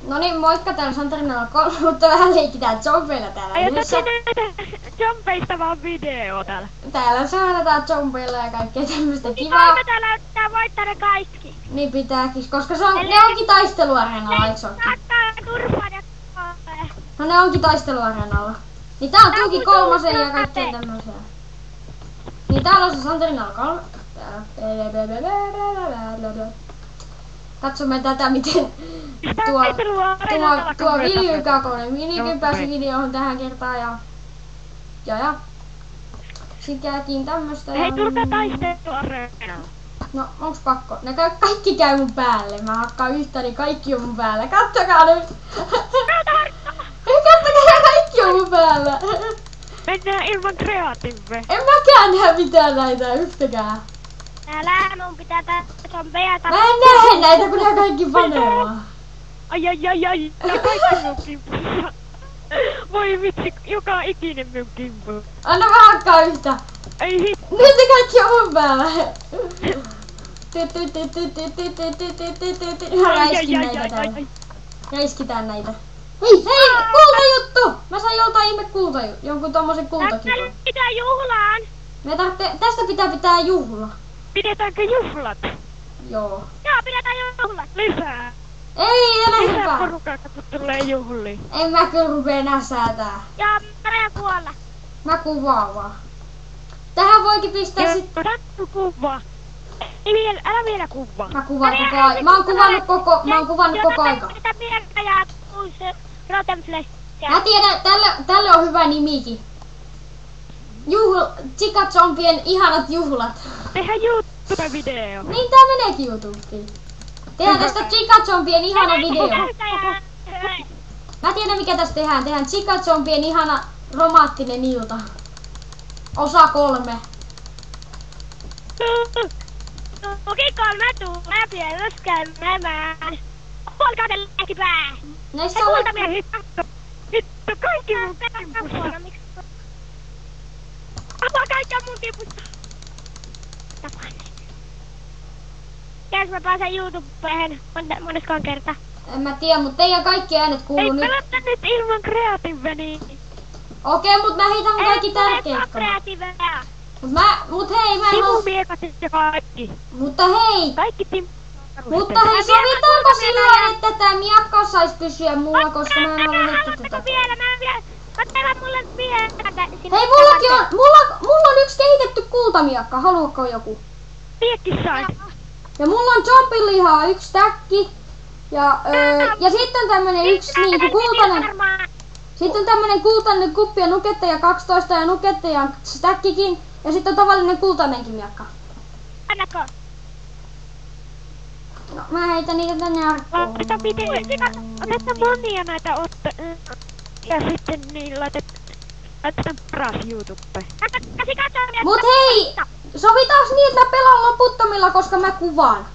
No niin, moikka, täällä Santarinalla 3, mutta vähän leikitään zombeilla täällä yhdessä. Ai zombeista vaan video täällä. Täällä saadaan zombeilla ja kaikkea tämmöstä kivaa. Niin täällä pitää voittaa ne kaikki. Niin pitääkin, koska se on, ne onkin taisteluareenalla, eiks ookin? No ne onkin taisteluareenalla. Niin tää on Tuuki 3 ja kaikkea tämmösiä. Niin täällä on se Santarinalla 3. Katsomme tätä, miten tuo Vilju Kakonen minikin pääsi videoon tähän kertaan ja sit jäätiin tämmöstä. Hei, tulkaa taisteluareenalla. No, onks pakko? Ne kaikki käy mun päälle. Mä hakkaan yhtä, niin kaikki on mun päällä. Kattokaa nyt! Kattokaa, kaikki on mun päällä! Mennään ilman kreatiive. En mäkään näe mitään näitä yhtäkään. Täällä mun pitää zombeja Mä en näe näitä, kun ne kaikki paneella. Ai. Ja kaikki mun kimpussa. Voi vitsi, joka ikinen mun kimpu. Anna mä hakkaan yhtä. Ei hitto. Nyt ne kaikki on mun päällä. Räiskin näitä täällä. Räiskitään näitä. Hei, kultajuttu! Mä sain joltain ihme kultajuttu. Jonkun tommosen kultakivon. Pitää juhlaan. Tästä pitää juhla. Pidetäänkö juhlat? Joo. Joo, pidetään juhlat. Lisää. Ei ole Lisää hyvä. porukkaa, kun tulee juhliin. En mä kyllä rupee enää säätää. Ja mä kuolla. Mä kuvaan vaan. Tähän voikin pistää sit... Kuvaa. Ei vielä, älä vielä kuvaa. Mä kuvaan koko ajan. Mä oon kuvannut koko aika. Tätä mieltä ja uusi Rotenflessia. Mä tiedän, tälle on hyvä nimikin. Chikazombien ihanat juhlat. Tehdään YouTube-video. Niin tää meneekin YouTubeen. Tehdään tästä Chikazombien ihana video. Mä tiedän mikä tästä tehdään. Tehdään Chikazombien ihana romanttinen ilta. Osa 3. Tuki 3 tulee pieloskäymään. Polkaa sen lehtipää. Näissä Hei on... kultamia hitto kaikki mun kimpussa. Apua kaikki on mun kimpussa. Tapaan. Käys mä pääsen YouTubeen moneskoon kertaa. En mä tiedä, mut teidän kaikki äänet kuuluu Ei nyt. pelata nyt ilman kreatiiveni. Okei, mut mä heitän kaikki tärkeät. Kreatiiveja. Mut hei, mä en oo... Timumiekasit ja kaikki. Mutta hei! Kaikki Mutta hei, sovitaanko sillä, että tää miakka sais pysyä mulla, koska mä en halua heittää tota. Ottakaa mulle vielä. Hei, mullakin on, mulla on yksi kehitetty kultamiakka, haluatko joku? Miekki sain. Ja mulla on zombilihaa, yksi täkki. Ja sitten tämmönen yksi niinku kultainen. Sitten on tämmönen kultainen kuppi ja nukettaja 12 ja nukettaja täkkikin. Ja sitten on tavallinen kultainenkin miakka. Annako? No, mä heitän niitä tänne arkkuun. Otetaan monia näitä ja sitten niin laitetaan paras YouTube. Mut hei! Sovitaanko niin, että mä pelaan loputtomilla, koska mä kuvaan?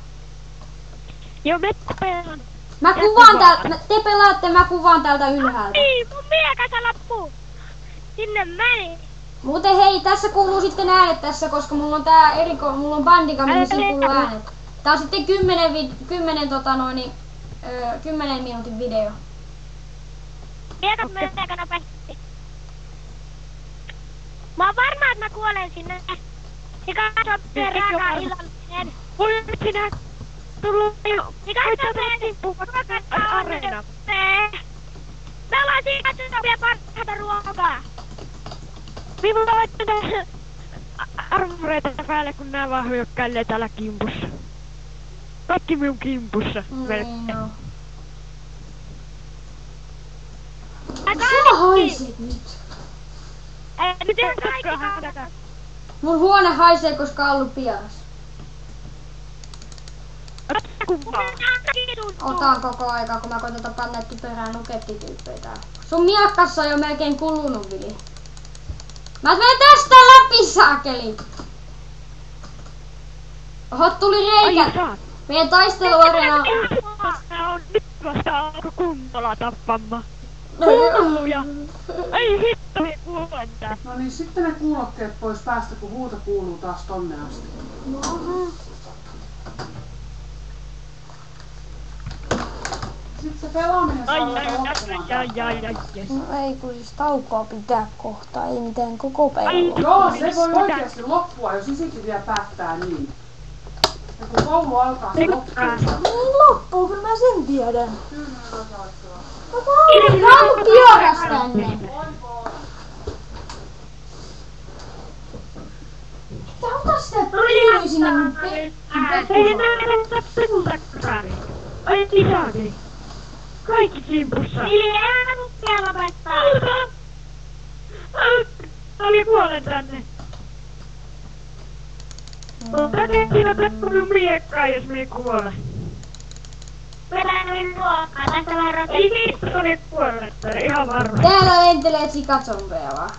Joo, me pelaan. Mä kuvaan täältä, te pelaatte, mä kuvaan täältä ylhäältä. Niin, mun miekassa loppuu. Sinne meni. Muuten hei, tässä kuuluu sitten äänet tässä, koska mulla on tää mulla on bandika, mihin siinä kuuluu äänet. Tää on sitten 10 minuutin video. Miekat menee aika nopeasti. Mä oon varma, että mä kuolen sinne. Ja katso perääkää illallinen. Voi sinä tullut jo. Ja katso perääkää mä ollaan siinä katsotaan vielä parhaita ruokaa. Viimulla laittaa armoreita päälle, kun nää vaan hyökkäilee täällä kimpussa. Kaikki minun kimpussa. No. Sä haiset nyt. Nyt ihan kaikki kahdata. Mun huone haisee, koska on ollut pieras. Otan koko aikaa, kun mä koitan panna typerää nukettityyppejä täällä. Sun miakkassa on jo melkein kulunut, Vili. Mä menen tästä läpi, saakeli! Oho, tuli reikä! Meidän taisteluareena... Nyt vasta alkoi kunnolla tappamaan. Hulluja! Ei hitto, me kuolenta. No niin, sitten ne kuulokkeet pois päästä, kun huuto kuuluu taas tonne asti. sit se pelaaminen saa ruveta loppumaan. No ei, kun siis taukoa pitää kohta, ei mitään koko päivä. Joo, se voi oikeesti loppua, jos isikin vielä päättää niin. Ja kun koulu alkaa, se loppuu. Niin loppuu, kyllä mä sen tiedän. Kyllä, osaattua. No kun kioras tänne. Tää ota sitä pyyly sinne mun Ei näitä pesutakkaari. Ai lisääkin. Kaikki kimpussa. Eli älä nukkea lopettaa. Oli kuolen tänne. Rakettina tappu minun miekkaa, jos minä kuolen. Pelään ruokaa, tästä vähän rakettina. Ei niistä oli kuolletta, ihan varma. Täällä lentelee sikazombeja vaan.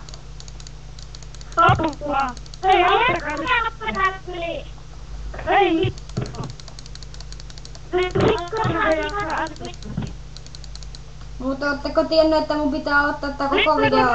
Apua. Hei, auttakaa nyt. Hei, hitto. Mutta ootteko tiennyt, että mun pitää ottaa tää koko video?